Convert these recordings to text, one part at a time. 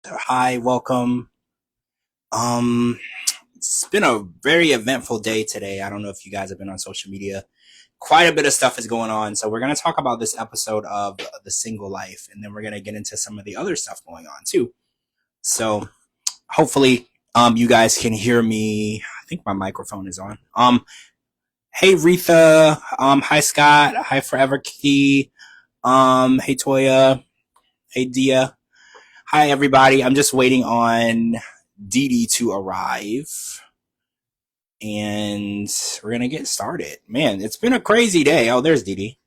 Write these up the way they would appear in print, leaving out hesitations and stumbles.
Hi, welcome. Um, it's been a very eventful day today. I don't know if you guys have been on social media. Quite a bit of stuff is going on. So we're going to talk about this episode of The Single Life, and then we're going to get into some of the other stuff going on too. So hopefully, you guys can hear me. I think my microphone is on. Hey Retha. Hi Scott. Hi Forever Key. Hey Toya. Hey Dia. Hi everybody. I'm just waiting on Dee Dee to arrive. And we're gonna get started. Man, it's been a crazy day. Oh, there's Dee Dee.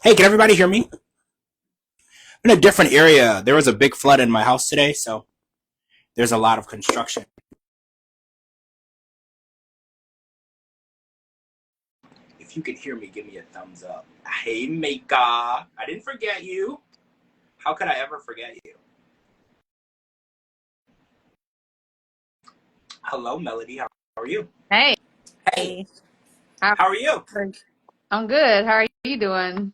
Hey, can everybody hear me? In a different area. There was a big flood in my house today, so there's a lot of construction. If you can hear me, give me a thumbs up. Hey, Mika. I didn't forget you. How could I ever forget you? Hello, Melody. How are you? Hey, Hey, how how are you? I'm good. How are you doing?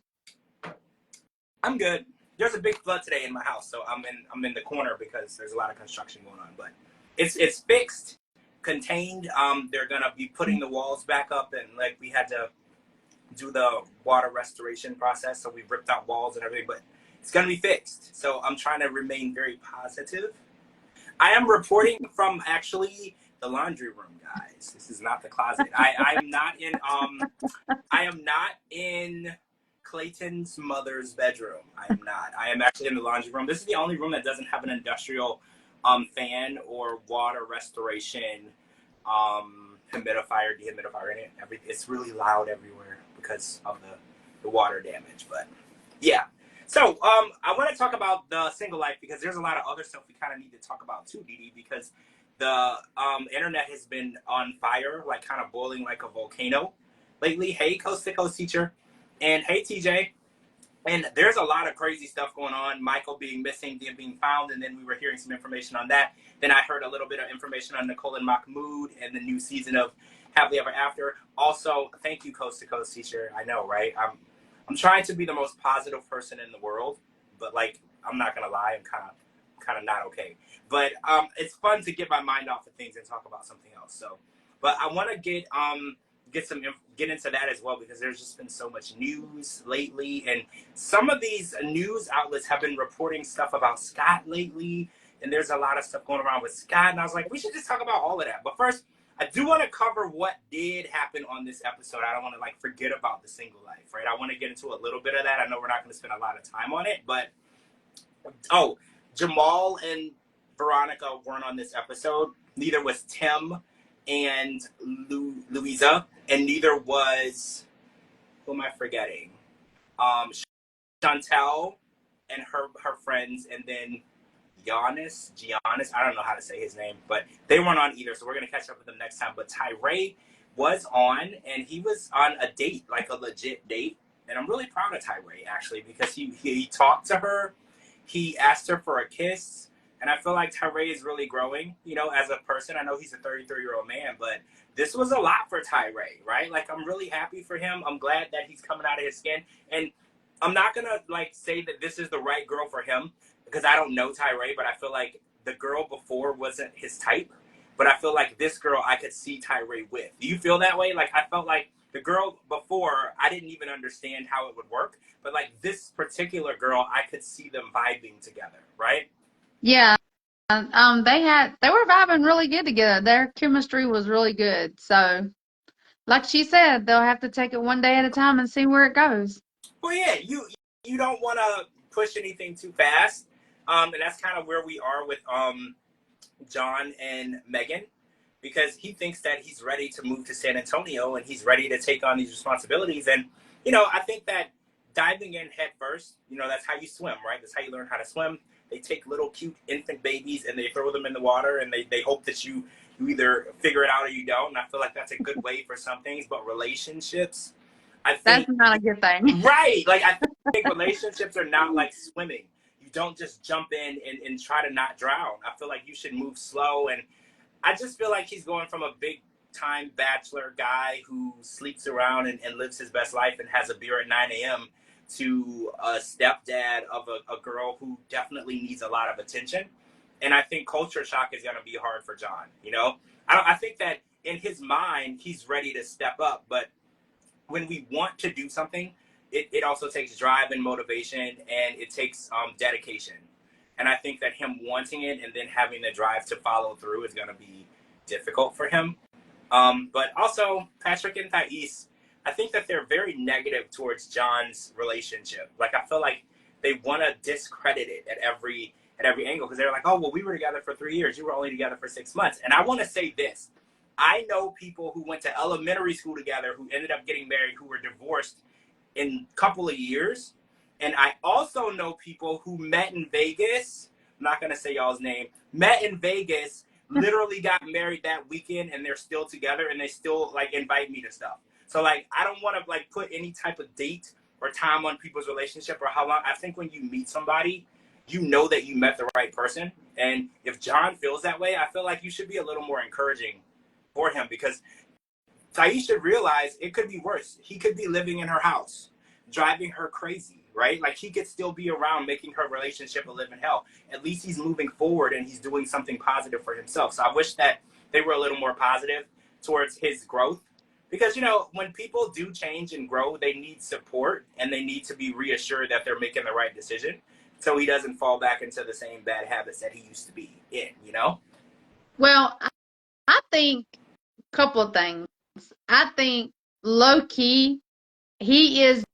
I'm good. There's a big flood today in my house, so I'm in the corner because there's a lot of construction going on. But it's fixed, contained. They're gonna be putting the walls back up, and like we had to do the water restoration process, so we ripped out walls and everything. But it's gonna be fixed. So I'm trying to remain very positive. I am reporting from actually the laundry room, guys. This is not the closet. I am not in Clayton's mother's bedroom. I am not. I am actually in the laundry room. This is the only room that doesn't have an industrial fan or water restoration humidifier, dehumidifier in it. It's really loud everywhere because of the water damage. But yeah. So I want to talk about the single life because there's a lot of other stuff we kind of need to talk about too, Dee Dee, because the internet has been on fire, like kind of boiling like a volcano lately. Hey, Coast to Coast teacher, and hey, TJ. And there's a lot of crazy stuff going on. Michael being missing, then being found, and then we were hearing some information on that. Then I heard a little bit of information on Nicole and Mahmoud and the new season of Happily Ever After. Also, thank you, Coast to Coast teacher. I know, right? I'm trying to be the most positive person in the world, but like I'm not gonna lie, I'm kind of not okay. But it's fun to get my mind off of things and talk about something else. So, but I want to get into that as well because there's just been so much news lately, and some of these news outlets have been reporting stuff about Scott lately, and there's a lot of stuff going around with Scott, and I was like, we should just talk about all of that. But first, I do want to cover what did happen on this episode. I don't want to like forget about the single life, right? I want to get into a little bit of that. I know we're not going to spend a lot of time on it, but oh, Jamal and Veronica weren't on this episode. Neither was Tim and Louisa, and neither was, who am I forgetting? Um, Chantel and her friends, and then Giannis. I don't know how to say his name, but they weren't on either. So we're gonna catch up with them next time. But Tyree was on, and he was on a date, like a legit date. And I'm really proud of Tyree actually because he talked to her, he asked her for a kiss, and I feel like Tyree is really growing, as a person. I know he's a 33-year-old man, but this was a lot for Tyree, right? Like I'm really happy for him. I'm glad that he's coming out of his skin, and I'm not gonna like say that this is the right girl for him because I don't know Tyree, but I feel like the girl before wasn't his type. But I feel like this girl I could see Tyree with. Do you feel that way? Like I felt like the girl before I didn't even understand how it would work, but like this particular girl I could see them vibing together, right? Yeah, they were vibing really good together. Their chemistry was really good. So, like she said, they'll have to take it one day at a time and see where it goes. Well, yeah, you don't want to push anything too fast, and that's kind of where we are with John and Megan, because he thinks that he's ready to move to San Antonio and he's ready to take on these responsibilities. And, I think that diving in head first, that's how you swim, right? That's how you learn how to swim. They take little cute infant babies and they throw them in the water and they hope that you either figure it out or you don't. And I feel like that's a good way for some things, but relationships, I That's think, not a good thing. right. Like I think relationships are not like swimming. You don't just jump in and try to not drown. I feel like you should move slow, and I just feel like he's going from a big time bachelor guy who sleeps around and lives his best life and has a beer at 9 a.m. to a stepdad of a girl who definitely needs a lot of attention. And I think culture shock is going to be hard for John. I think that in his mind, he's ready to step up. But when we want to do something, it also takes drive and motivation, and it takes dedication. And I think that him wanting it and then having the drive to follow through is going to be difficult for him. But also, Patrick and Thais, I think that they're very negative towards John's relationship. Like, I feel like they want to discredit it at every angle, because they're like, oh, well, we were together for 3 years. You were only together for 6 months. And I want to say this. I know people who went to elementary school together who ended up getting married, who were divorced in a couple of years. And I also know people who met in Vegas. I'm not going to say y'all's name. Met in Vegas, literally got married that weekend, and they're still together, and they still like invite me to stuff. So like, I don't want to like put any type of date or time on people's relationship or how long. I think when you meet somebody, you know that you met the right person. And if John feels that way, I feel like you should be a little more encouraging for him, because Thais should realize it could be worse. He could be living in her house, driving her crazy, right? Like, he could still be around, making her relationship a living hell. At least he's moving forward and he's doing something positive for himself. So I wish that they were a little more positive towards his growth, because, when people do change and grow, they need support and they need to be reassured that they're making the right decision, so he doesn't fall back into the same bad habits that he used to be in, Well, I think a couple of things. I think low key, he is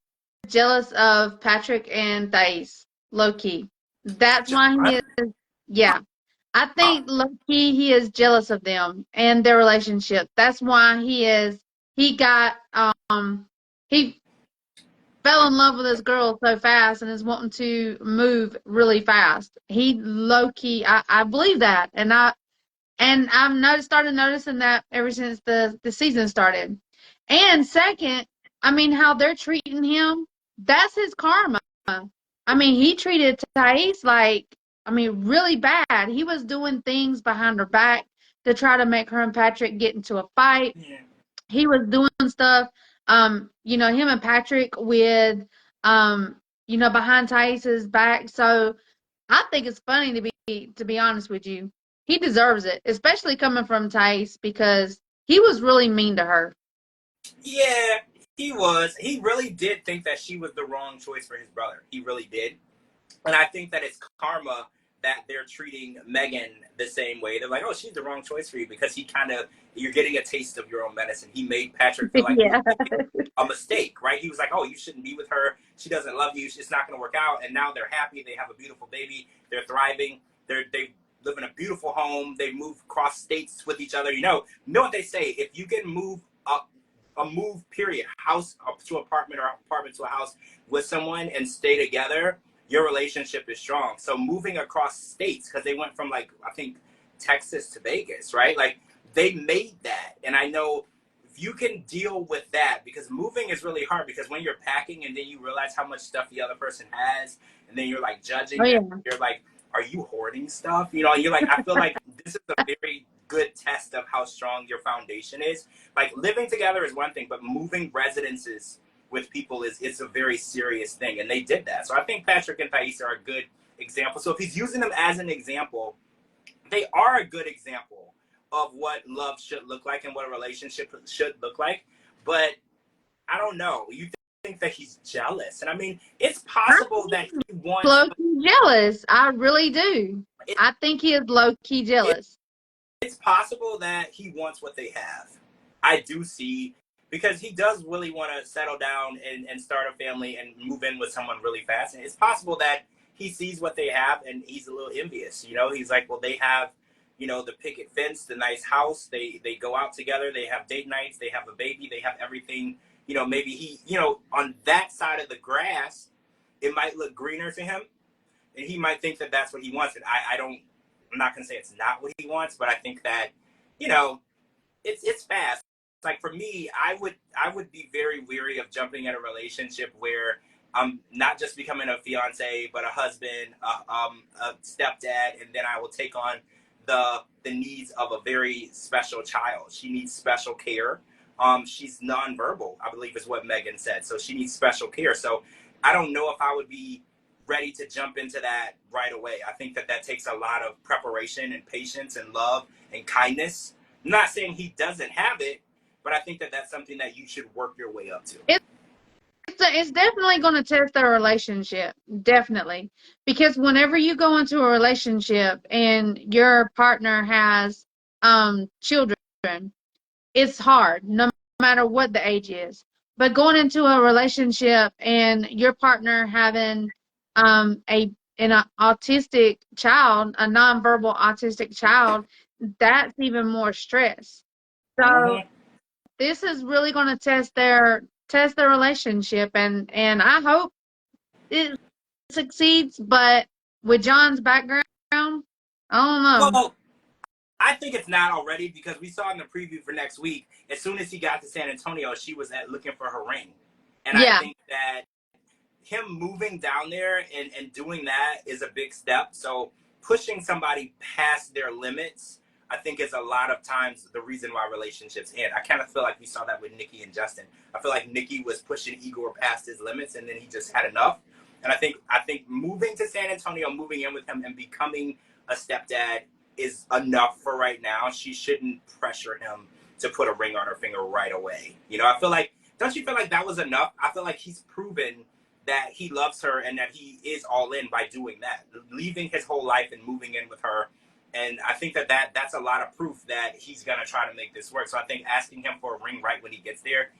jealous of Patrick and Thais. Low key. That's why he is. Yeah. I think low key he is jealous of them and their relationship. That's why he got he fell in love with this girl so fast and is wanting to move really fast. He low key, I believe that, and I've started noticing that ever since the season started. And second, I mean, how they're treating him, that's his karma. I mean, he treated Thais like, I mean, really bad. He was doing things behind her back to try to make her and Patrick get into a fight. Yeah. He was doing stuff, him and Patrick with, behind Thais's back. So I think it's funny to be honest with you. He deserves it, especially coming from Thais, because he was really mean to her. Yeah, he was. He really did think that she was the wrong choice for his brother. He really did. And I think that it's karma that they're treating Megan the same way. They're like, oh, she's the wrong choice for you, because you're getting a taste of your own medicine. He made Patrick feel like Yeah. he was making a mistake, right? He was like, oh, you shouldn't be with her. She doesn't love you. It's not going to work out. And now they're happy. They have a beautiful baby. They're thriving. They live in a beautiful home. They move across states with each other. You know what they say? If you can move up a move, period, house up to apartment or apartment to a house with someone and stay together, your relationship is strong. So moving across states, because they went from, like, I think Texas to Vegas, right? Like, they made that. And I know if you can deal with that, because moving is really hard, because when you're packing and then you realize how much stuff the other person has, and then you're like judging Oh yeah. them, you're like, are you hoarding stuff? And you're like, I feel like this is a very good test of how strong your foundation is. Like, living together is one thing, but moving residences with people is a very serious thing, and they did that. So I think Patrick and Thais are a good example. So if he's using them as an example, they are a good example of what love should look like and what a relationship should look like. But I don't know. You think that he's jealous? And I mean, it's possible that he wants Low-key jealous. I really do. I think he is low-key jealous. It's possible that he wants what they have. I do see, because he does really want to settle down and start a family and move in with someone really fast. And it's possible that he sees what they have and he's a little envious. He's like, well, they have, the picket fence, the nice house. They go out together. They have date nights. They have a baby. They have everything. Maybe he, on that side of the grass, it might look greener to him. And he might think that that's what he wants. And I'm not going to say it's not what he wants, but I think that, it's fast. Like, for me, I would be very weary of jumping in a relationship where I'm not just becoming a fiance, but a husband, a stepdad, and then I will take on the needs of a very special child. She needs special care. She's nonverbal, I believe is what Megan said. So she needs special care. So I don't know if I would be ready to jump into that right away. I think that takes a lot of preparation and patience and love and kindness. I'm not saying he doesn't have it, but I think that that's something that you should work your way up to. It's definitely going to test their relationship, definitely, because whenever you go into a relationship and your partner has children, it's hard, no matter what the age is. But going into a relationship and your partner having an autistic child, a nonverbal autistic child, that's even more stress. So Mm-hmm. this is really going to test their relationship, and I hope it succeeds. But with John's background, I don't know. Well, I think it's not already because we saw in the preview for next week, as soon as he got to San Antonio, she was looking for her ring. And I Yeah, think that him moving down there and doing that is a big step. So pushing somebody past their limits, I think, is a lot of times the reason why relationships end. I kind of feel like we saw that with Nikki and Justin. I feel like Nikki was pushing Igor past his limits, and then he just had enough. And I think moving to San Antonio, moving in with him, and becoming a stepdad is enough for right now. She shouldn't pressure him to put a ring on her finger right away. You know, I feel like, don't you feel like that was enough? I feel like he's proven that he loves her and that he is all in by doing that, leaving his whole life and moving in with her. And I think that's a lot of proof that he's going to try to make this work. So I think asking him for a ring right when he gets there,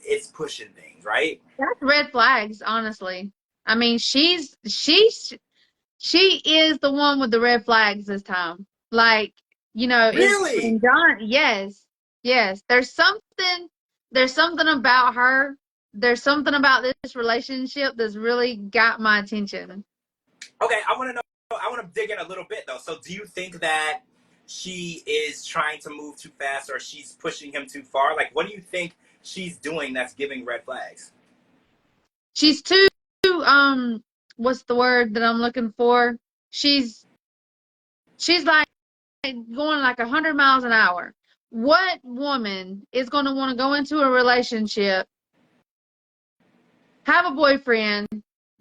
it's pushing things, right? that's red flags, honestly. I mean, she is the one with the red flags this time. Like, it's Really? and John. Yes, yes. There's something about her. There's something about this relationship that's really got my attention. Okay, I want to know. I want to dig in a little bit though. So, do you think that she is trying to move too fast, or she's pushing him too far? Like, what do you think she's doing that's giving red flags? She's too what's the word that I'm looking for? She's she's like going like 100 miles an hour. What woman is going to want to go into a relationship, have a boyfriend,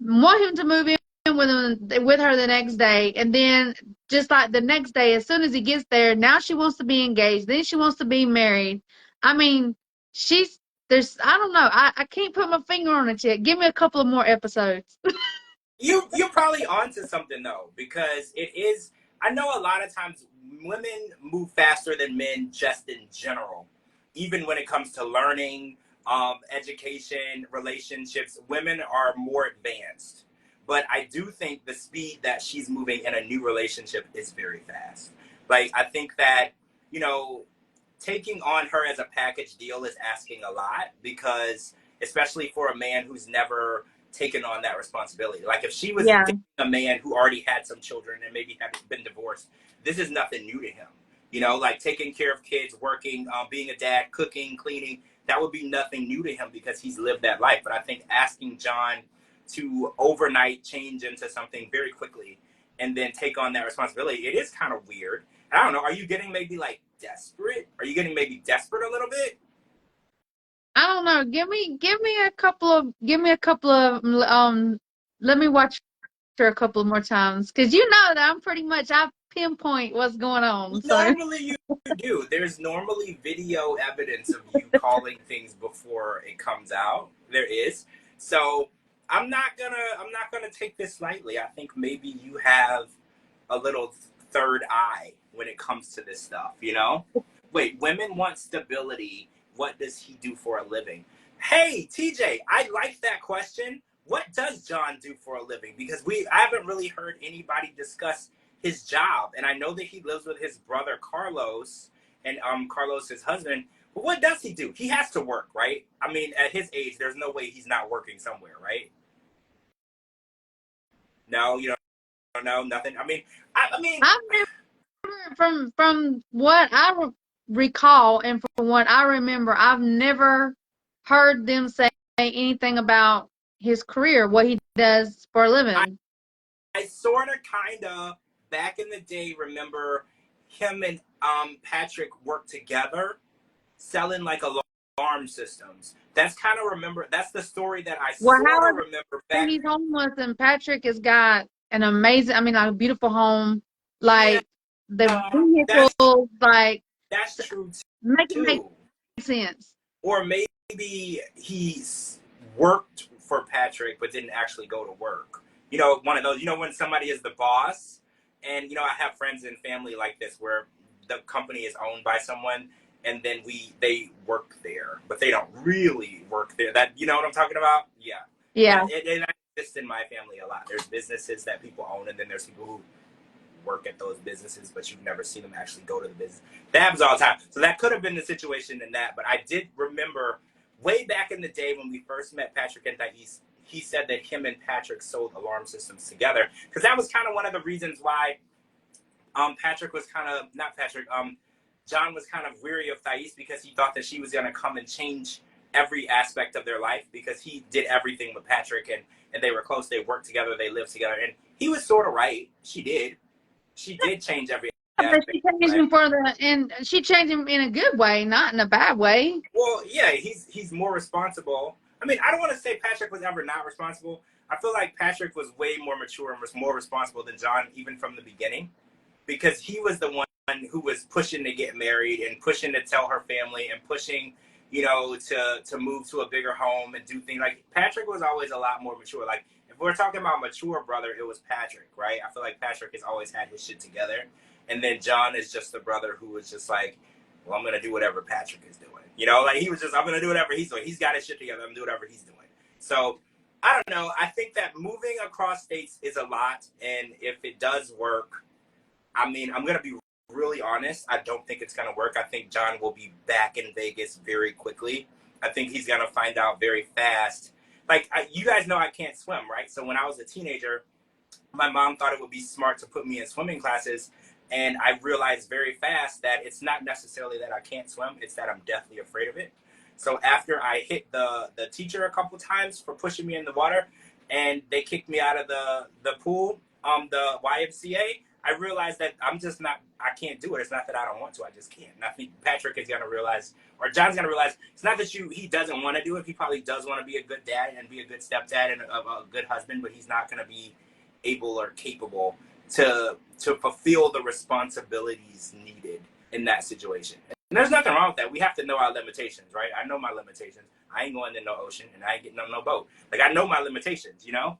want him to move in with her the next day, and then just like the next day, as soon as he gets there, now she wants to be engaged, then she wants to be married. I mean, she's there's I don't know. I can't put my finger on it yet. Give me a couple of more episodes. You're probably onto something though, because it is. I know a lot of times women move faster than men just in general, even when it comes to learning, education, relationships. Women are more advanced, but I do think the speed that she's moving in a new relationship is very fast. Like I think that you know, taking on her as a package deal is asking a lot because, especially for a man who's never taken on that responsibility. Like if she was Yeah. dating a man who already had some children and maybe had been divorced, this is nothing new to him. You know, like taking care of kids, working, being a dad, cooking, cleaning, that would be nothing new to him because he's lived that life. But I think asking John to overnight change into something very quickly and then take on that responsibility, it is kind of weird. I don't know. Are you getting maybe like desperate? Are you getting maybe desperate a little bit? I don't know. Give me a couple of let me watch her a couple more times because you know that I pinpoint what's going on. So Normally you do. There's normally video evidence of you calling things before it comes out. There is. So I'm not gonna take this lightly. I think maybe you have a little third eye when it comes to this stuff, you know? Wait, women want stability. What does he do for a living? Hey, TJ, I like that question. What does John do for a living? Because I haven't really heard anybody discuss his job. And I know that he lives with his brother Carlos and Carlos, his husband. But what does he do? He has to work, right? I mean, at his age, there's no way he's not working somewhere, right? No, you don't know nothing. I mean, I've never from what recall and from what I remember, I've never heard them say anything about his career, what he does for a I, living. I sort of, kind of, back in the day, remember him and Patrick worked together selling like a alarm systems. That's kind of that's the story that I Well, sort of remember back. he's homeless and Patrick has got an amazing, I mean, like a beautiful home, Yeah, like the that's vehicles, like true make it make too. sense. Or maybe he's worked for Patrick but didn't actually go to work. You know, one of those, you know, when somebody is the boss, and, you know, I have friends and family like this where the company is owned by someone and then they work there, but they don't really work there. That, you know what I'm talking about? Yeah. Yeah. That exists in my family a lot. There's businesses that people own, and then there's people who work at those businesses, but you've never seen them actually go to the business. That happens all the time. So that could have been the situation in that. But I did remember way back in the day when we first met Patrick and Thais, he said that him and Patrick sold alarm systems together. Because that was kind of one of the reasons why Patrick was kind of, not Patrick, John was kind of weary of Thais, because he thought that she was going to come and change every aspect of their life, because he did everything with Patrick, and they were close. They worked together. They lived together. And he was sort of right. She did change every But aspect. she changed him and she changed him in a good way, not in a bad way. Well, yeah, he's more responsible. I mean, I don't want to say Patrick was ever not responsible. I feel like Patrick was way more mature and was more responsible than John, even from the beginning, because he was the one who was pushing to get married and pushing to tell her family and pushing, you know, to move to a bigger home and do things. Like, Patrick was always a lot more mature. Like, if we're talking about mature brother, it was Patrick, right? I feel like Patrick has always had his shit together. And then John is just the brother who was just like, well, I'm going to do whatever Patrick is doing. You know, like, he was just, I'm going to do whatever he's doing. He's got his shit together. I'm going to do whatever he's doing. So, I don't know. I think that moving across states is a lot. And if it does work, I mean, I'm going to be really honest. I don't think it's going to work. I think John will be back in Vegas very quickly. I think he's going to find out very fast. Like, you guys know I can't swim, right? So when I was a teenager, my mom thought it would be smart to put me in swimming classes. And I realized very fast that it's not necessarily that I can't swim. It's that I'm deathly afraid of it. So after I hit the teacher a couple times for pushing me in the water, and they kicked me out of the pool, the YMCA, I realized that I can't do it. It's not that I don't want to, I just can't. And I think Patrick is going to realize, or John's going to realize, it's not that he doesn't want to do it. He probably does want to be a good dad and be a good stepdad and a good husband, but he's not going to be able or capable to fulfill the responsibilities needed in that situation. And there's nothing wrong with that. We have to know our limitations, right? I know my limitations. I ain't going in no ocean, and I ain't getting on no boat. Like, I know my limitations, you know?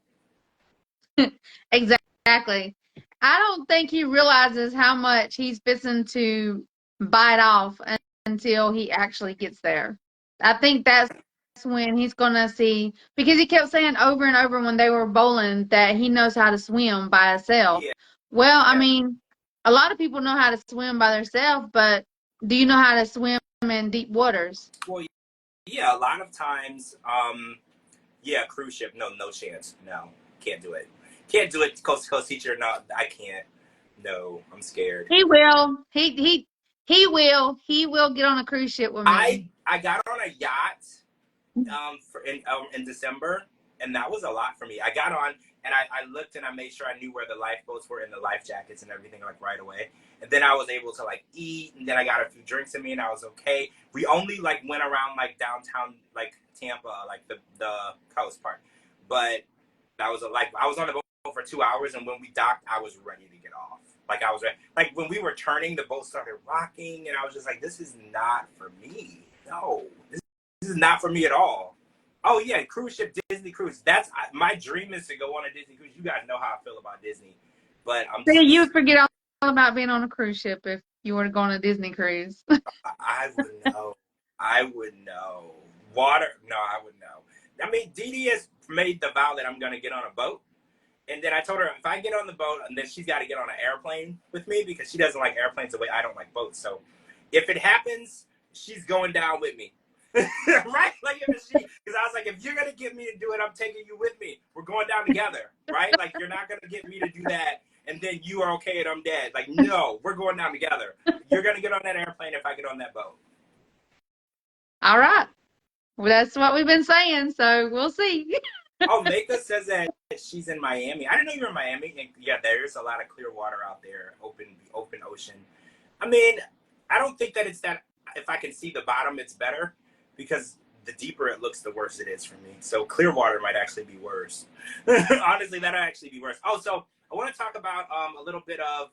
Exactly. I don't think he realizes how much he's fixing to bite off until he actually gets there. I think that's when he's gonna see, because he kept saying over and over when they were bowling that he knows how to swim by himself. Yeah. Well, I mean, a lot of people know how to swim by themselves, but do you know how to swim in deep waters? Well, yeah, a lot of times, yeah, cruise ship, no chance. No, can't do it. Can't do it, coast to coast teacher. No, I can't. No, I'm scared. He will. He will. He will get on a cruise ship with me. I got on a yacht in December, and that was a lot for me. I got on, and I looked and I made sure I knew where the lifeboats were and the life jackets and everything, like, right away. And then I was able to, like, eat, and then I got a few drinks in me, and I was okay. We only, like, went around, like, downtown, like, Tampa, like the coast part. But I was on the boat for 2 hours, and when we docked, I was ready to get off. Like, I was ready. Like, when we were turning, the boat started rocking, and I was just like, this is not for me. No, this is not for me at all. Oh yeah, cruise ship, Disney cruise. That's my dream, is to go on a Disney cruise. You guys know how I feel about Disney, but See, you would forget all about being on a cruise ship if you were to go on a Disney cruise. I would know. I would know. Water? No, I would know. I mean, Dee Dee has made the vow that I'm going to get on a boat. And then I told her, if I get on the boat, and then she's got to get on an airplane with me, because she doesn't like airplanes the way I don't like boats. So if it happens, she's going down with me. Right? Like, because I was like, if you're going to get me to do it, I'm taking you with me. We're going down together. Right? Like, you're not going to get me to do that, and then you are okay and I'm dead. Like, no, we're going down together. You're going to get on that airplane if I get on that boat. All right. Well, that's what we've been saying, so we'll see. Oh, Mika says that she's in Miami. I didn't know you were in Miami. And yeah, there's a lot of clear water out there, open ocean. I mean, I don't think that it's that if I can see the bottom, it's better. because the deeper it looks, the worse it is for me. So Clearwater might actually be worse. Honestly, that'll actually be worse. Oh, so I want to talk about a little bit of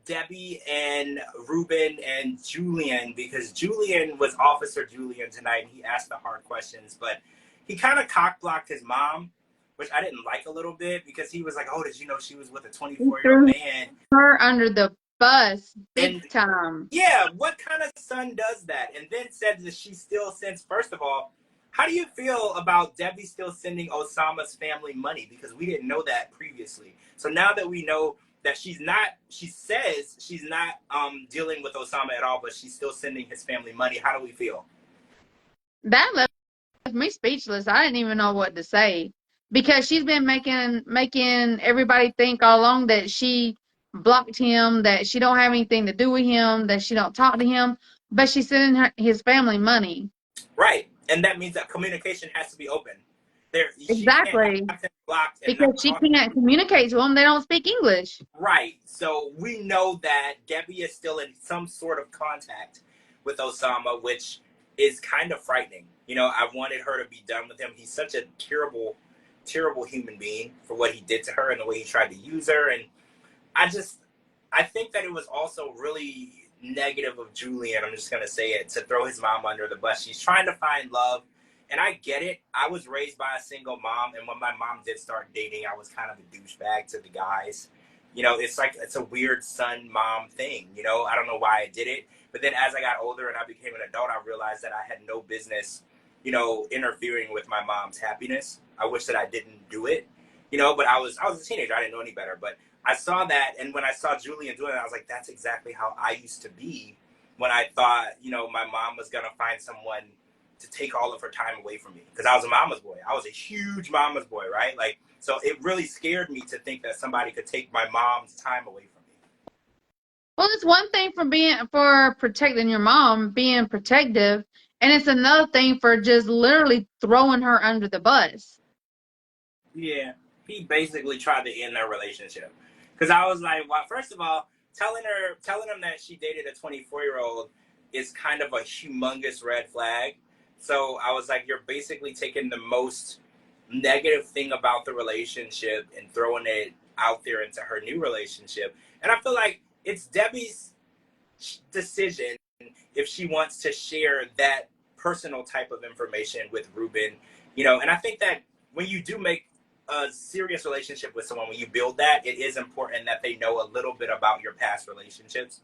Debbie and Ruben and Julian, because Julian was Officer Julian tonight, and he asked the hard questions, but he kind of cock-blocked his mom, which I didn't like a little bit, because he was like, oh, did you know she was with a He 24-year-old threw man? her under the bus And big time. yeah, what kind of son does that? And then said that she still sends, first of all, how do you feel about Debbie still sending Osama's family money? Because we didn't know that previously. So now that we know that she says she's not dealing with Osama at all, but she's still sending his family money. How do we feel? That left me speechless. I didn't even know what to say, because she's been making everybody think all along that she blocked him, that she don't have anything to do with him, that she don't talk to him, but she's sending his family money. Right. And that means that communication has to be open. She can't Exactly. have him blocked and not Because she talk to can't him. communicate to him. They don't speak English. Right. So we know that Debbie is still in some sort of contact with Osama, which is kind of frightening. You know, I wanted her to be done with him. He's such a terrible, terrible human being for what he did to her and the way he tried to use her. And I think that it was also really negative of Julian, I'm just going to say it, to throw his mom under the bus. She's trying to find love. And I get it. I was raised by a single mom. And when my mom did start dating, I was kind of a douchebag to the guys. You know, it's a weird son-mom thing. You know, I don't know why I did it. But then as I got older and I became an adult, I realized that I had no business, interfering with my mom's happiness. I wish that I didn't do it, but I was a teenager. I didn't know any better. But I saw that, and when I saw Julian doing it, I was like, that's exactly how I used to be when I thought, my mom was going to find someone to take all of her time away from me. Because I was a mama's boy. I was a huge mama's boy, right? So it really scared me to think that somebody could take my mom's time away from me. Well, it's one thing for protecting your mom, being protective, and it's another thing for just literally throwing her under the bus. Yeah, he basically tried to end their relationship. Because I was like, well, first of all, telling him that she dated a 24-year-old is kind of a humongous red flag. So I was like, you're basically taking the most negative thing about the relationship and throwing it out there into her new relationship. And I feel like it's Debbie's decision if she wants to share that personal type of information with Ruben, and I think that when you do make a serious relationship with someone, when you build that, it is important that they know a little bit about your past relationships.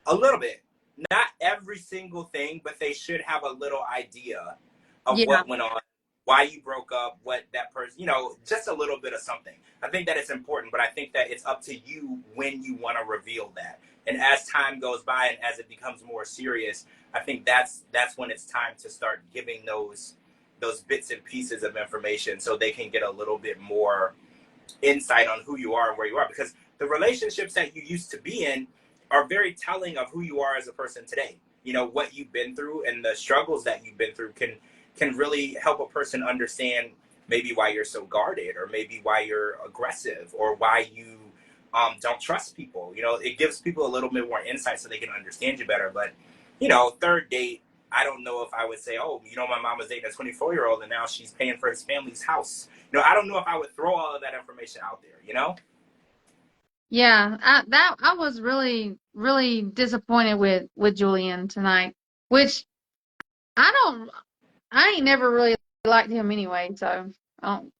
A little bit. Not every single thing, but they should have a little idea of what went on, why you broke up, what that person, just a little bit of something. I think that it's important, but I think that it's up to you when you want to reveal that. And as time goes by and as it becomes more serious, I think that's when it's time to start giving those bits and pieces of information so they can get a little bit more insight on who you are and where you are. Because the relationships that you used to be in are very telling of who you are as a person today. What you've been through and the struggles that you've been through can really help a person understand maybe why you're so guarded, or maybe why you're aggressive, or why you don't trust people. It gives people a little bit more insight so they can understand you better. But, third date, I don't know if I would say, oh, my mom was dating a 24-year-old and now she's paying for his family's house. I don't know if I would throw all of that information out there, Yeah, I was really, really disappointed with Julian tonight, which I ain't never really liked him anyway, so I don't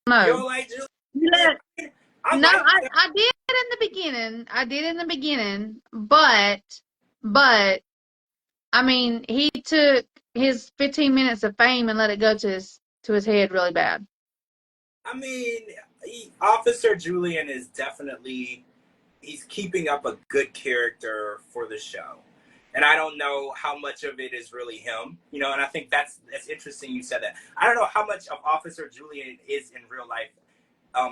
know. You don't like Julian? Yeah. I No, like him. I did in the beginning. I did in the beginning, but I mean, he took his 15 minutes of fame and let it go to his head really bad. I mean, Officer Julian is definitely, he's keeping up a good character for the show. And I don't know how much of it is really him, and I think that's interesting you said that. I don't know how much of Officer Julian is in real life,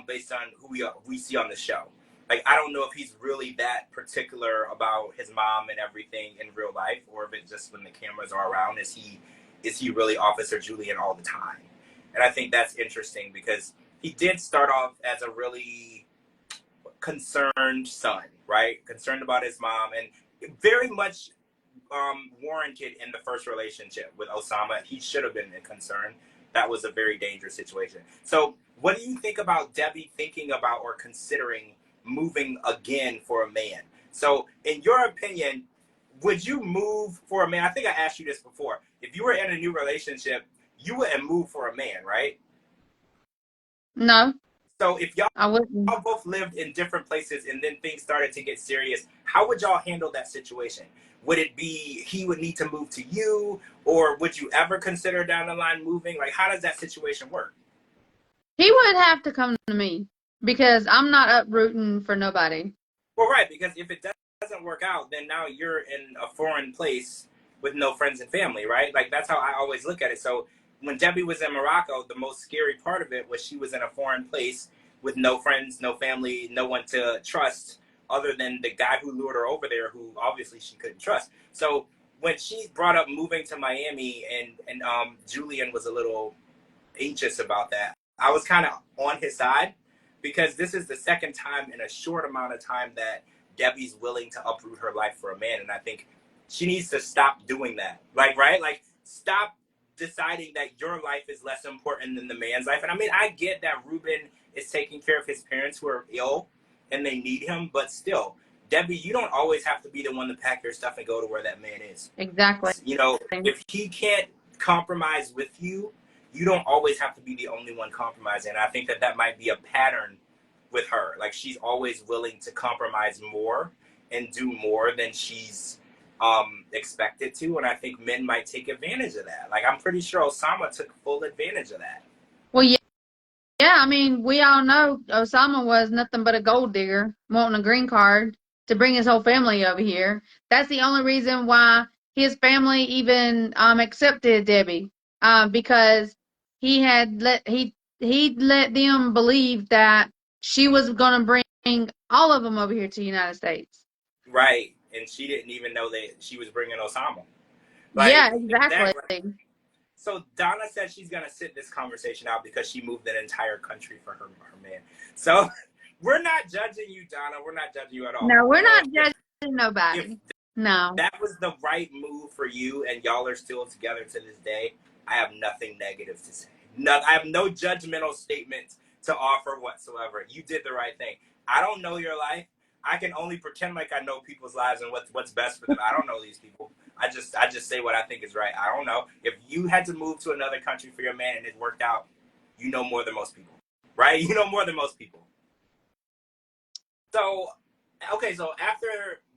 based on who we see on the show. Like, I don't know if he's really that particular about his mom and everything in real life, or if it's just when the cameras are around, is he really Officer Julian all the time? And I think that's interesting because he did start off as a really concerned son, right? Concerned about his mom, and very much warranted in the first relationship with Osama. He should have been concerned. That was a very dangerous situation. So what do you think about Debbie thinking about or considering moving again for a man? So in your opinion, would you move for a man? I think I asked you this before. If you were in a new relationship, you wouldn't move for a man, right? No, So if y'all I wouldn't. both lived in different places and then things started to get serious, how would y'all handle that situation? Would it be he would need to move to you, or would you ever consider down the line moving? Like, how does that situation work? He would have to come to me because I'm not uprooting for nobody. Well, right, because if it doesn't work out, then now you're in a foreign place with no friends and family, right? Like, that's how I always look at it. So when Debbie was in Morocco, the most scary part of it was she was in a foreign place with no friends, no family, no one to trust other than the guy who lured her over there, who obviously she couldn't trust. So when she brought up moving to Miami and Julian was a little anxious about that, I was kind of on his side because this is the second time in a short amount of time that Debbie's willing to uproot her life for a man. And I think she needs to stop doing that. Like, right? Like, stop deciding that your life is less important than the man's life. And I mean, I get that Ruben is taking care of his parents who are ill and they need him, but still, Debbie, you don't always have to be the one to pack your stuff and go to where that man is. Exactly. You know, if he can't compromise with you, you don't always have to be the only one compromising. And I think that might be a pattern with her. Like, she's always willing to compromise more and do more than she's expected to. And I think men might take advantage of that. Like, I'm pretty sure Osama took full advantage of that. Well, yeah. Yeah, I mean, we all know Osama was nothing but a gold digger, wanting a green card to bring his whole family over here. That's the only reason why his family even accepted Debbie, because he let them believe that she was going to bring all of them over here to the United States. Right, and she didn't even know that she was bringing Osama. Yeah, Like, exactly. So Donna said she's gonna sit this conversation out because she moved an entire country for her man. So we're not judging you, Donna. We're not judging you at all. No, we're not If judging nobody. No. that was the right move for you and y'all are still together to this day, I have nothing negative to say. I have no judgmental statements to offer whatsoever. You did the right thing. I don't know your life. I can only pretend like I know people's lives and what's best for them. I don't know these people. I just say what I think is right. I don't know. If you had to move to another country for your man and it worked out, you know more than most people, right? You know more than most people. So, okay, so after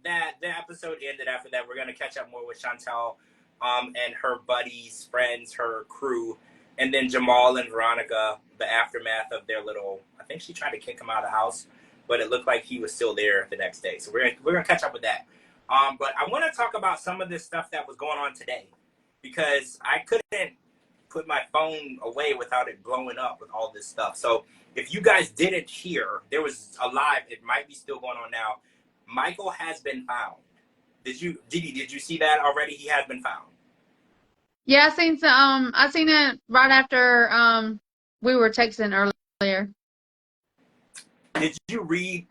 that, the episode ended. After that, we're gonna catch up more with Chantel, and her buddies, friends, her crew, and then Jamal and Veronica. The aftermath of their little, I think she tried to kick him out of the house, but it looked like he was still there the next day. So we're gonna catch up with that. But I want to talk about some of this stuff that was going on today because I couldn't put my phone away without it blowing up with all this stuff. So if you guys didn't hear, there was a live, it might be still going on now. Michael has been found. Did you see that already? He has been found. Yeah, I seen it right after we were texting earlier. Did you read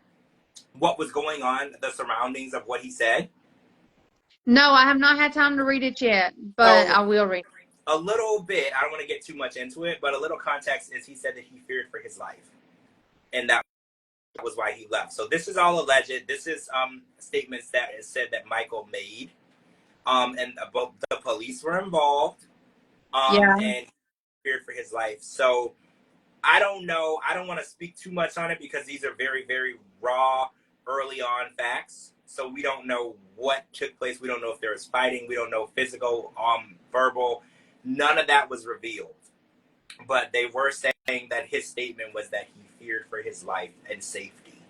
what was going on, the surroundings of what he said? No, I have not had time to read it yet, but So, I will read it. A little bit, I don't want to get too much into it, but a little context is he said that he feared for his life. And that was why he left. So this is all alleged. This is statements that is said that Michael made. And both the police were involved. Yeah. And he feared for his life. So I don't know. I don't want to speak too much on it because these are very, very raw, early on facts. So we don't know what took place. We don't know if there was fighting. We don't know physical, verbal. None of that was revealed. But they were saying that his statement was that he feared for his life and safety.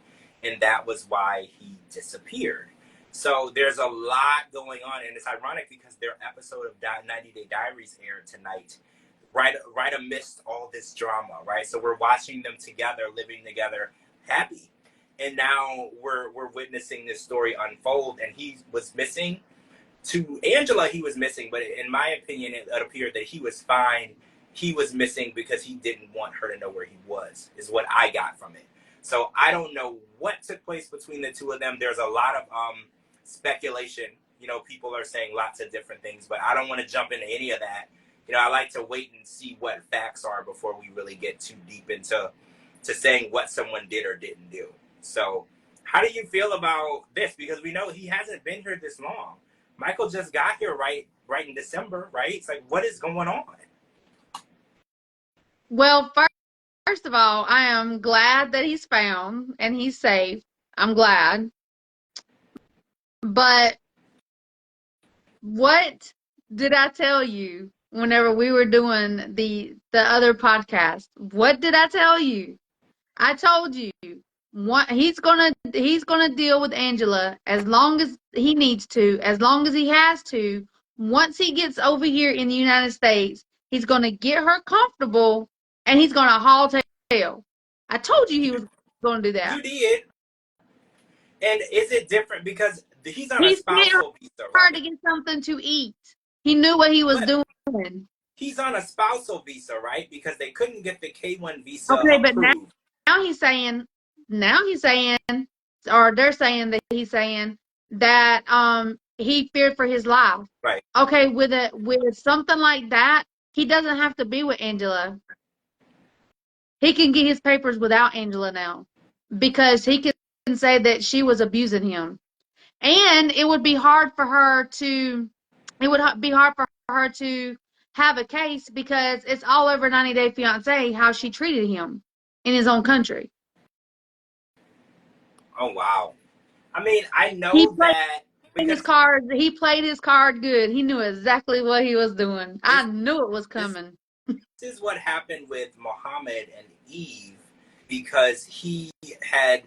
And that was why he disappeared. So there's a lot going on. And it's ironic because their episode of 90 Day Diaries aired tonight, right amidst all this drama, right? So we're watching them together, living together, happy. And now we're witnessing this story unfold. And he was missing. To Angela, he was missing. But in my opinion, it appeared that he was fine. He was missing because he didn't want her to know where he was, is what I got from it. So I don't know what took place between the two of them. There's a lot of speculation, people are saying lots of different things, but I don't want to jump into any of that. I like to wait and see what facts are before we really get too deep into saying what someone did or didn't do. So how do you feel about this? Because we know he hasn't been here this long. Michael just got here right in December, right? It's like, what is going on? Well, first of all, I am glad that he's found and he's safe. I'm glad. But what did I tell you whenever we were doing the other podcast? What did I tell you? I told you he's gonna deal with Angela as long as he needs to, as long as he has to. Once he gets over here in the United States, he's gonna get her comfortable and he's gonna haul tail. I told you he was gonna do that. You did. And is it different because he's on a He sent spousal visa, her right? to get something to eat. He knew what he was doing. He's on a spousal visa, right? Because they couldn't get the K-1 visa Okay, but approved. now he's saying, or they're saying that he's saying that he feared for his life. Right. Okay, with something like that, he doesn't have to be with Angela. He can get his papers without Angela now, because he can say that she was abusing him, and it would be hard for her to. It would be hard for her to have a case because it's all over 90 Day Fiance how she treated him in his own country. Oh, wow. I mean, I know He played that He played his card good. He knew exactly what he was doing. I knew it was coming. This is what happened with Muhammad and Eve, because he had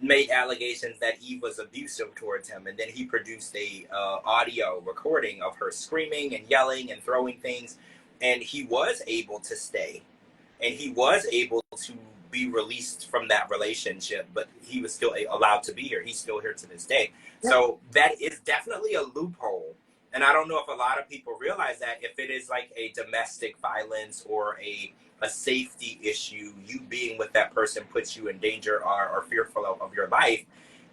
made allegations that Eve was abusive towards him, and then he produced a audio recording of her screaming and yelling and throwing things, and he was able to stay, and he was able to be released from that relationship, but he was still allowed to be here. He's still here to this day. So that is definitely a loophole. And I don't know if a lot of people realize that if it is like a domestic violence or a safety issue, you being with that person puts you in danger or fearful of your life,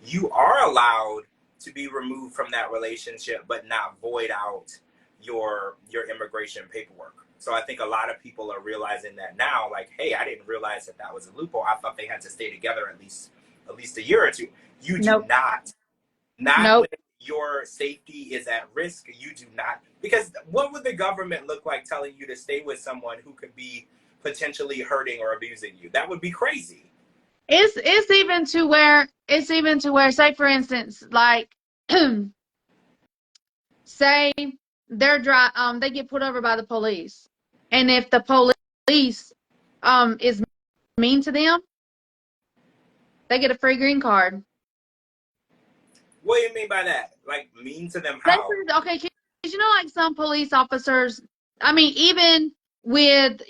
you are allowed to be removed from that relationship, but not void out your immigration paperwork. So I think a lot of people are realizing that now, like, hey, I didn't realize that was a loophole. I thought they had to stay together at least a year or two. You do not. Not when your safety is at risk. You do not. Because what would the government look like telling you to stay with someone who could be potentially hurting or abusing you? That would be crazy. It's even to where, say for instance, like say they get put over by the police, and if the police is mean to them, they get a free green card. What do you mean by that? Like, mean to them how? Okay, because like some police officers, I mean, even with,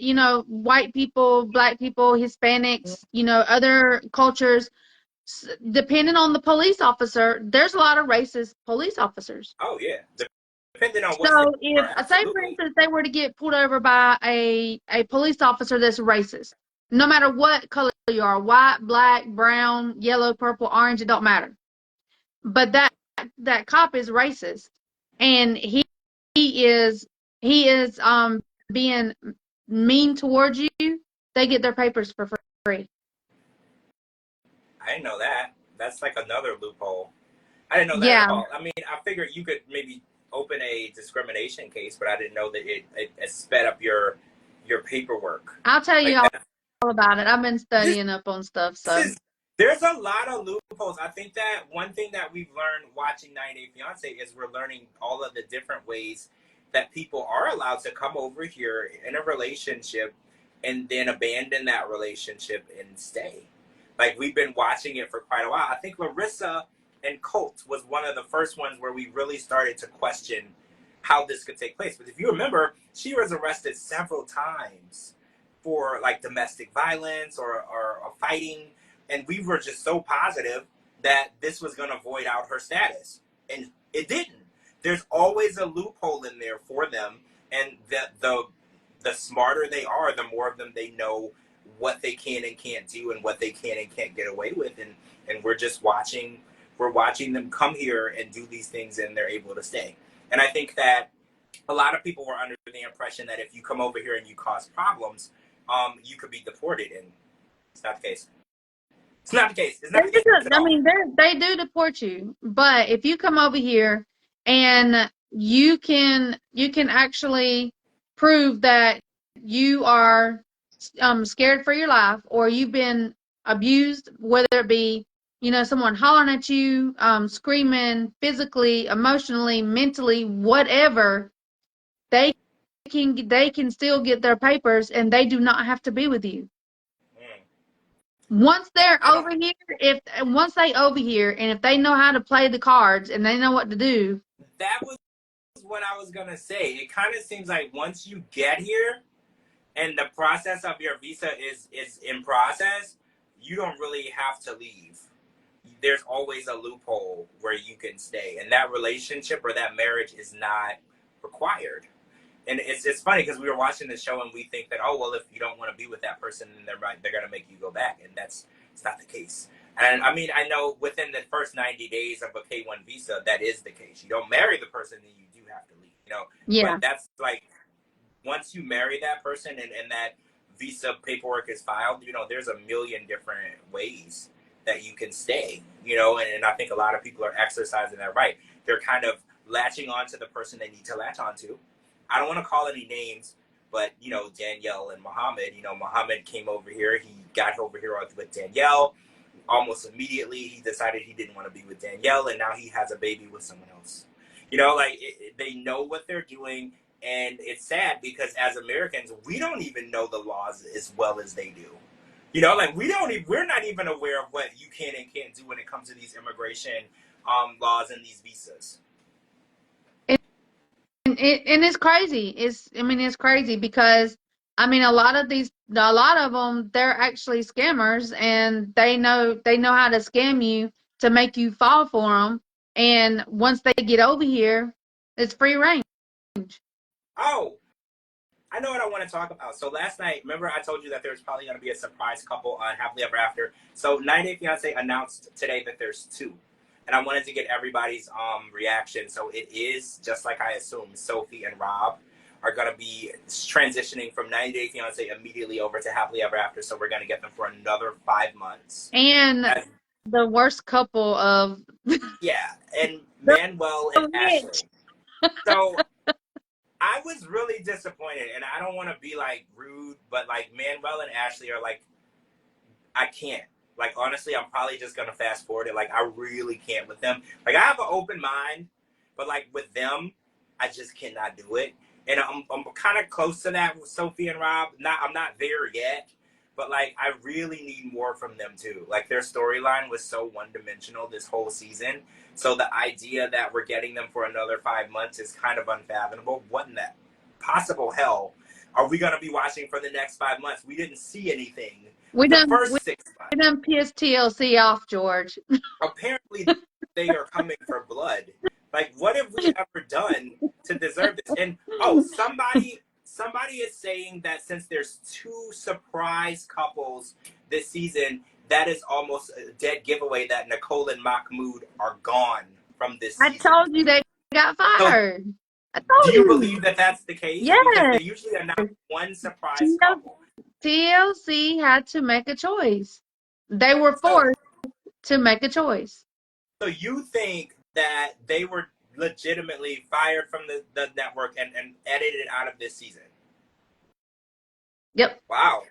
white people, black people, Hispanics, other cultures, depending on the police officer, there's a lot of racist police officers. Oh, yeah. Depending on what. So if, say for instance, they were to get pulled over by a police officer that's racist, no matter what color you are, white, black, brown, yellow, purple, orange, it don't matter. But that cop is racist, and he is being mean towards you. They get their papers for free. I didn't know that. That's like another loophole. I didn't know that at all. I mean, I figured you could maybe open a discrimination case, but I didn't know that it sped up your paperwork. I'll tell you all about it. I've been studying up on stuff, so. There's a lot of loopholes. I think that one thing that we've learned watching 90 Day Fiance is we're learning all of the different ways that people are allowed to come over here in a relationship and then abandon that relationship and stay. Like, we've been watching it for quite a while. I think Larissa and Colt was one of the first ones where we really started to question how this could take place. But if you remember, she was arrested several times for like domestic violence or fighting. And we were just so positive that this was going to void out her status. And it didn't. There's always a loophole in there for them. And the smarter they are, the more of them they know what they can and can't do and what they can and can't get away with. And we're just watching we're watching them come here and do these things and they're able to stay. And I think that a lot of people were under the impression that if you come over here and you cause problems, you could be deported, and it's not the case. It's not the case. It's not the case at I all. mean, they do deport you, but if you come over here and you can actually prove that you are scared for your life, or you've been abused, whether it be someone hollering at you, screaming, physically, emotionally, mentally, whatever, they can still get their papers, and they do not have to be with you. Once they're over here, once they over here, and if they know how to play the cards and they know what to do. That was what I was gonna say. It kind of seems like once you get here and the process of your visa is in process, you don't really have to leave. There's always a loophole where you can stay, and that relationship or that marriage is not required. And it's funny because we were watching the show and we think that, oh, well, if you don't want to be with that person, then they're going to make you go back. And it's not the case. And I mean, I know within the first 90 days of a K-1 visa, that is the case. You don't marry the person, then you do have to leave, Yeah. But that's like, once you marry that person and that visa paperwork is filed, there's a million different ways that you can stay, and I think a lot of people are exercising that right. They're kind of latching on to the person they need to latch onto. I don't want to call any names, but, Danielle and Muhammad, Muhammad came over here. He got over here with Danielle. Almost immediately, he decided he didn't want to be with Danielle, and now he has a baby with someone else. They know what they're doing, and it's sad because as Americans, we don't even know the laws as well as they do. We're not even aware of what you can and can't do when it comes to these immigration laws and these visas. And it's crazy. It's crazy because a lot of them, they're actually scammers, and they know how to scam you to make you fall for them. And once they get over here, it's free range. Oh, I know what I want to talk about. So last night, remember I told you that there's probably going to be a surprise couple on Happily Ever After. So 90 Day Fiancé announced today that there's two. And I wanted to get everybody's reaction. So it is, just like I assumed, Sophie and Rob are going to be transitioning from 90 Day Fiancé immediately over to Happily Ever After. So we're going to get them for another 5 months. And the worst couple of... Yeah, and Manuel and Ashley. So I was really disappointed, and I don't want to be like rude, but like Manuel and Ashley are like, I can't. Like, honestly, I'm probably just gonna fast forward it. Like, I really can't with them. Like, I have an open mind, but like with them, I just cannot do it. And I'm kind of close to that with Sophie and Rob. I'm not there yet, but like I really need more from them too. Like, their storyline was so one-dimensional this whole season. So the idea that we're getting them for another 5 months is kind of unfathomable. What in the possible hell are we going to be watching for the next 5 months? We didn't see anything first 6 months. We done pissed TLC off, George. Apparently, they are coming for blood. Like, what have we ever done to deserve this? And, somebody is saying that since there's 2 surprise couples this season, that is almost a dead giveaway that Nicole and Mahmoud are gone from this season. I told you they got fired. So, do you believe that that's the case? Yeah. Because they usually announce one surprise couple. TLC had to make a choice. They were forced to make a choice. So you think that they were legitimately fired from the network and edited out of this season? Yep. Wow.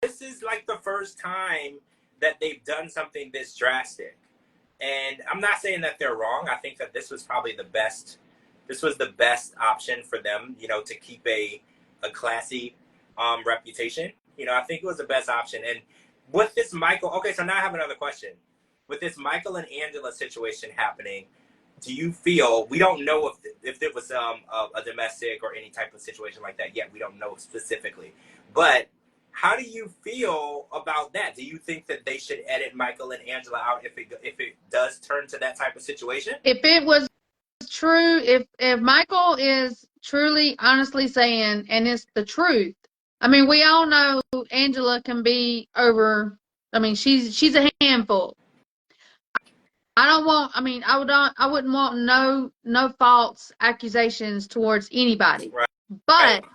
This is like the first time that they've done something this drastic. And I'm not saying that they're wrong. I think that this was probably the best. This was the best option for them, to keep a classy reputation. I think it was the best option. And with this Michael, okay, so now I have another question. With this Michael and Angela situation happening, do you feel, we don't know if it was a domestic or any type of situation like that yet. We don't know specifically. But how do you feel about that? Do you think that they should edit Michael and Angela out if it does turn to that type of situation? If it was true, if Michael is truly, honestly saying, and it's the truth, we all know Angela can be over. She's a handful. I don't want. I mean, I wouldn't want no false accusations towards anybody. Right. Right. But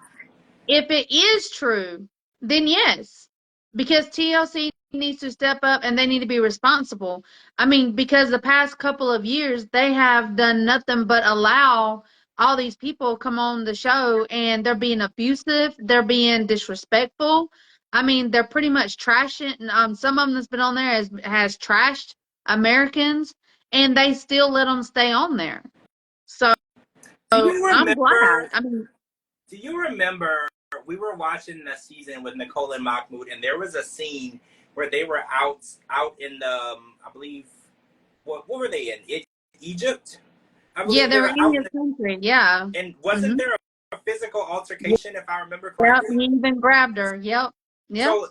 if it is true, then yes, because TLC needs to step up and they need to be responsible. I mean, because the past couple of years they have done nothing but allow all these people come on the show and they're being abusive, they're being disrespectful. I mean, they're pretty much trashing. Some of them that's been on there has trashed Americans, and they still let them stay on there. So Do you I'm remember? glad. I mean, Do you remember we were watching the season with Nicole and Mahmoud, and there was a scene where they were out in the I believe what were they in? Egypt? I yeah, believe they they were were in out his country. Yeah. and wasn't Mm-hmm. there a physical altercation if I remember Yep, correctly? he even grabbed her. Yep. Yep. So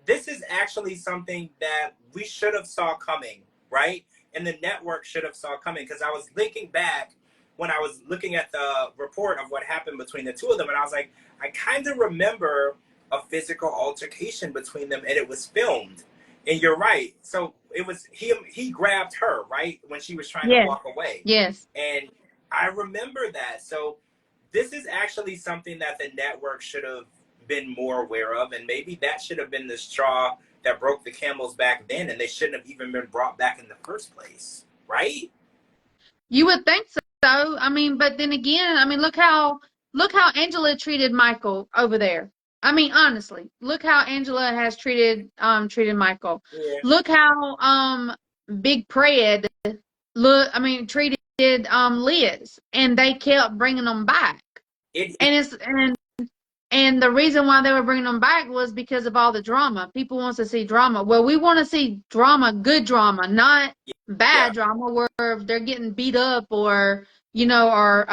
this is actually something that we should have saw coming, right? And the network should have saw coming, because I was thinking back when I was looking at the report of what happened between the two of them, and I was like, I kind of remember a physical altercation between them, and it was filmed. And you're right. So it was he grabbed her, right, when she was trying to Yes. walk away. Yes. And I remember that. So this is actually something that the network should have been more aware of, and maybe that should have been the straw that broke the camel's back then, and they shouldn't have even been brought back in the first place, right? You would think so. I mean, but then again, I mean, look how Angela treated Michael over there. I mean, honestly, look how Angela has treated Michael. Yeah. Look how Big Pred treated Liz, and they kept bringing them back. It And and the reason why they were bringing them back was because of all the drama. People want to see drama. Well, we want to see drama, good drama, not yeah. bad drama where they're getting beat up or, or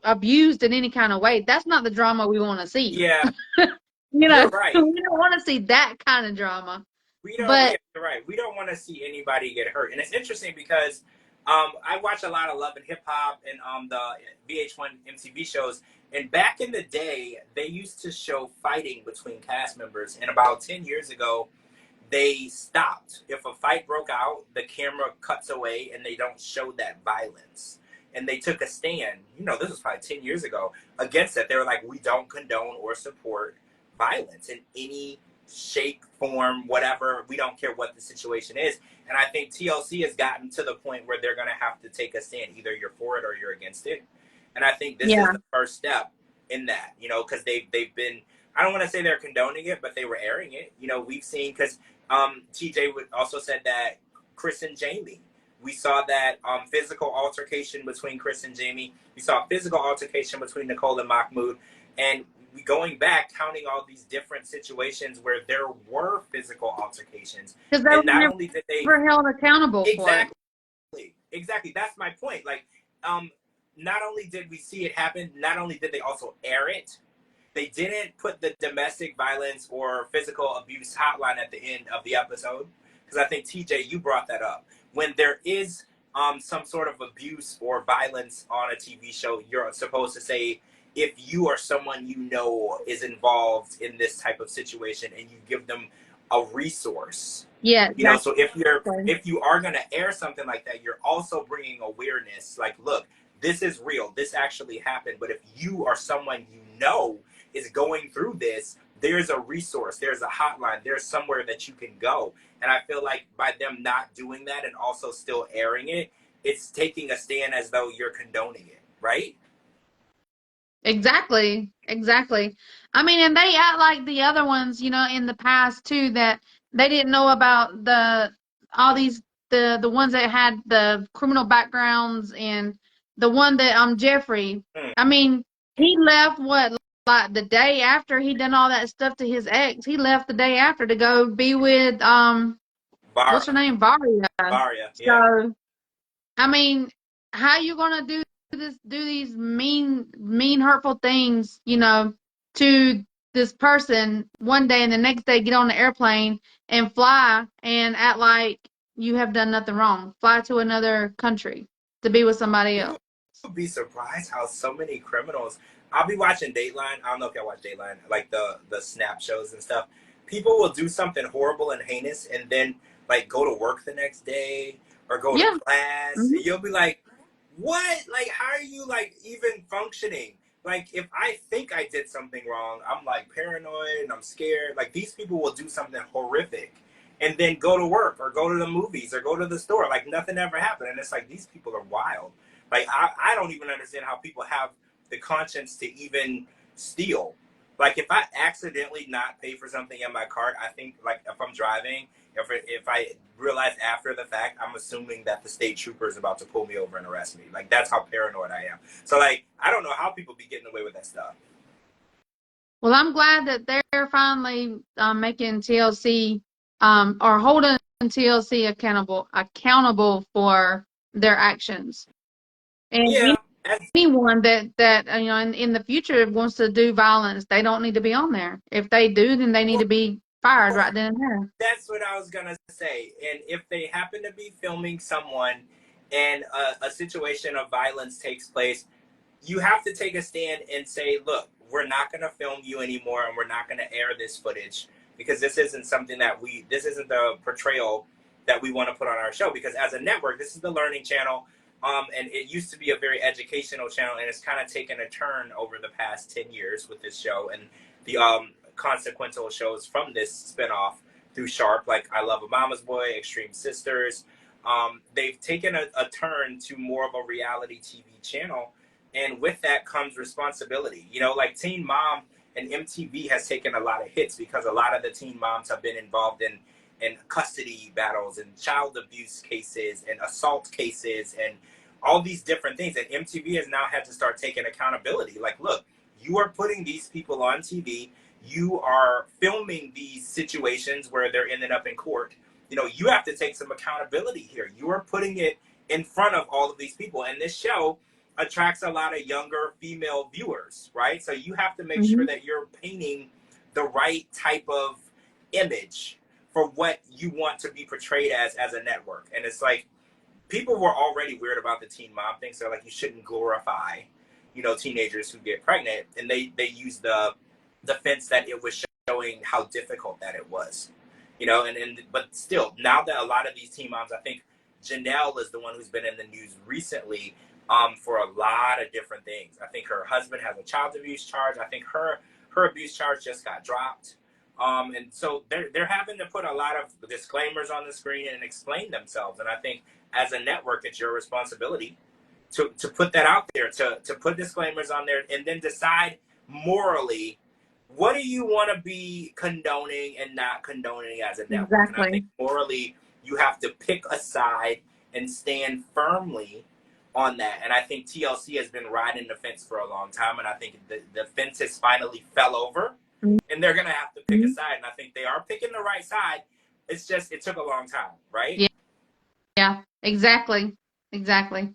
abused in any kind of way. That's not the drama we want to see. Yeah, We you're right. don't want to see that kind of drama. We don't. Yeah, But you're right. We don't want to see anybody get hurt, and it's interesting because I watch a lot of Love and Hip Hop and the VH1 MTV shows. And back in the day, they used to show fighting between cast members. And about 10 years ago, they stopped. If a fight broke out, the camera cuts away and they don't show that violence. And they took a stand, this was probably 10 years ago, against that. They were like, we don't condone or support violence in any shape, form, whatever. We don't care what the situation is. And I think TLC has gotten to the point where they're going to have to take a stand. Either you're for it or you're against it. And I think this is yeah, the first step in that, because they've been, I don't want to say they're condoning it, but they were airing it. We've seen, because TJ also said that Chris and Jamie, we saw that physical altercation between Chris and Jamie. We saw a physical altercation between Nicole and Mahmoud. And we going back, counting all these different situations where there were physical altercations. because they And were not only did they... never held accountable for it. Exactly. That's my point. Like, not only did we see it happen, not only did they also air it, they didn't put the domestic violence or physical abuse hotline at the end of the episode. Because I think, TJ, you brought that up. When there is some sort of abuse or violence on a TV show, you're supposed to say, if you or someone is involved in this type of situation, and you give them a resource. Yeah, exactly. So if you are going to air something like that, you're also bringing awareness. Like, look, this is real. This actually happened. But if you are someone is going through this, there's a resource, there's a hotline, there's somewhere that you can go. And I feel like by them not doing that and also still airing it, it's taking a stand as though you're condoning it, right? Exactly. Exactly. I mean, and they act like the other ones, in the past too, that they didn't know about all these the ones that had the criminal backgrounds, and the one that Jeffrey. I mean, he left like the day after he done all that stuff to his ex. He left the day after to go be with what's her name? Varia. Varia, yeah. So I mean, how you gonna do these mean, hurtful things, to this person one day, and the next day get on the airplane and fly and act like you have done nothing wrong. Fly to another country to be with somebody else. You would be surprised how so many criminals. I'll be watching Dateline. I don't know if y'all watch Dateline, like the snap shows and stuff. People will do something horrible and heinous, and then like go to work the next day, or go to Yeah. class, Hmm. and you'll be like, what? Like, how are you like even functioning? Like, if I think I did something wrong, I'm like paranoid and I'm scared. Like, these people will do something horrific and then go to work or go to the movies or go to the store like nothing ever happened. And it's like, these people are wild. Like, I don't even understand how people have the conscience to even steal. Like, if I accidentally not pay for something in my cart, I think, like, if I'm driving, if I realize after the fact, I'm assuming that the state trooper is about to pull me over and arrest me. Like, that's how paranoid I am. So, like, I don't know how people be getting away with that stuff. Well, I'm glad that they're finally making TLC or holding TLC accountable for their actions. And Yeah, as, anyone that you know in the future wants to do violence, they don't need to be on there. If they do, then they need well, to be fired right then and there. that's what I was gonna say. And if they happen to be filming someone and a situation of violence takes place, you have to take a stand and say, look, we're not going to film you anymore and we're not going to air this footage because this isn't something that this isn't the portrayal that we want to put on our show. Because as a network, this is the learning channel. And it used to be a very educational channel, and it's kind of taken a turn over the past 10 years with this show and the consequential shows from this spinoff through Sharp, like I Love a Mama's Boy, Extreme Sisters. They've taken a turn to more of a reality TV channel, and with that comes responsibility. You know, like Teen Mom and MTV has taken a lot of hits because a lot of the teen moms have been involved in custody battles and child abuse cases and assault cases and all these different things. And MTV has now had to start taking accountability. Like, look, you are putting these people on TV. You are filming these situations where they're ending up in court. You know, you have to take some accountability here. You are putting it in front of all of these people. And this show attracts a lot of younger female viewers, right? So you have to make sure Hmm. that you're painting the right type of image for what you want to be portrayed as a network. And it's like, people were already weird about the teen mom thing. So like, you shouldn't glorify, you know, teenagers who get pregnant. And they use the defense that it was showing how difficult that it was, you know. And but still, now that a lot of these teen moms, I think Janelle is the one who's been in the news recently for a lot of different things. I think her husband has a child abuse charge. I think her abuse charge just got dropped. And so they're having to put a lot of disclaimers on the screen and explain themselves. And I think as a network, it's your responsibility to put that out there, to put disclaimers on there, and then decide morally what do you want to be condoning and not condoning as a network. And I think Exactly. morally, you have to pick a side and stand firmly on that. And I think TLC has been riding the fence for a long time, and I think the fence has finally fell over, and they're gonna have to pick a Hmm. side. And I think they are picking the right side. It's just it took a long time, right? Yeah. Yeah. Exactly. Exactly.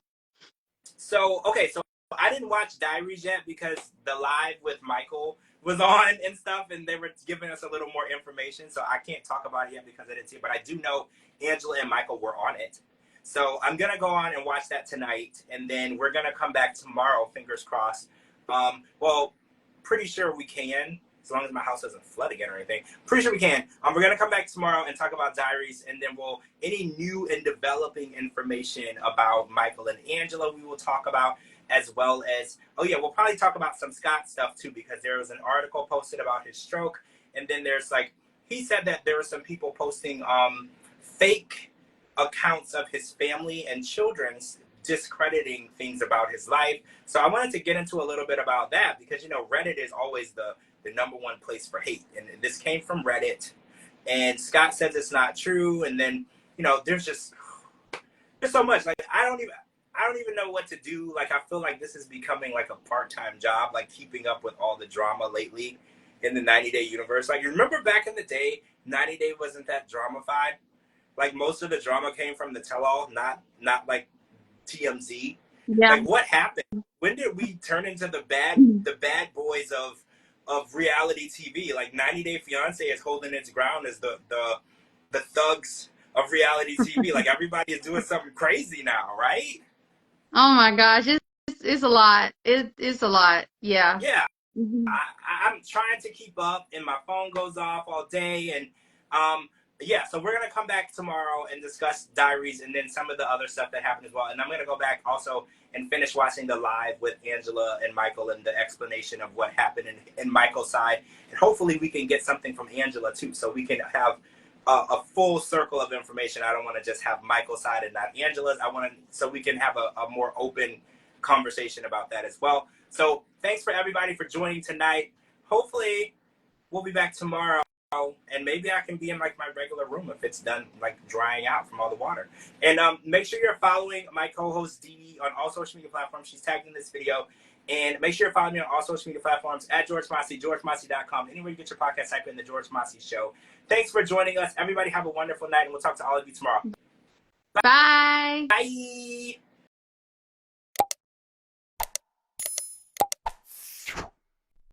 So okay, so I didn't watch Diaries yet because the live with Michael was on and stuff, and they were giving us a little more information. So I can't talk about it yet because I didn't see it. But I do know Angela and Michael were on it. So I'm gonna go on and watch that tonight, and then we're gonna come back tomorrow. Fingers crossed. Well, pretty sure we can, as long as my house doesn't flood again or anything. Pretty sure we can. We're gonna come back tomorrow and talk about Diaries, and then we'll any new and developing information about Michael and Angela we will talk about, as well as we'll probably talk about some Scott stuff too, because there was an article posted about his stroke, and then there's like he said that there were some people posting fake accounts of his family and children's discrediting things about his life. So I wanted to get into a little bit about that because, you know, Reddit is always the number one place for hate. And this came from Reddit. And Scott says it's not true. And then, you know, there's so much. Like I don't even know what to do. Like I feel like this is becoming like a part-time job, like keeping up with all the drama lately in the 90-Day universe. Like you remember back in the day, 90 Day wasn't that dramified. Like most of the drama came from the tell-all, not like TMZ. Yeah. Like what happened? When did we turn into the bad boys of reality TV? Like 90 Day Fiance is holding its ground as the thugs of reality TV. Like everybody is doing something crazy now, right? Oh my gosh, it's a lot. It's a lot. Yeah. Yeah. Hmm. I'm trying to keep up, and my phone goes off all day. And yeah, so we're gonna come back tomorrow and discuss Diaries and then some of the other stuff that happened as well. And I'm gonna go back also and finish watching the live with Angela and Michael and the explanation of what happened in Michael's side. And hopefully we can get something from Angela too, so we can have a full circle of information. I don't want to just have Michael's side and not Angela's. I want to, so we can have a more open conversation about that as well. So thanks for everybody for joining tonight. Hopefully we'll be back tomorrow. And maybe I can be in like my regular room if it's done like drying out from all the water. And make sure you're following my co-host Dee Dee on all social media platforms. She's tagged in this video. And make sure you're following me on all social media platforms at George Mossey, GeorgeMossey.com. Anywhere you get your podcast, type in the George Mossey Show. Thanks for joining us. Everybody have a wonderful night, and we'll talk to all of you tomorrow. Bye. Bye.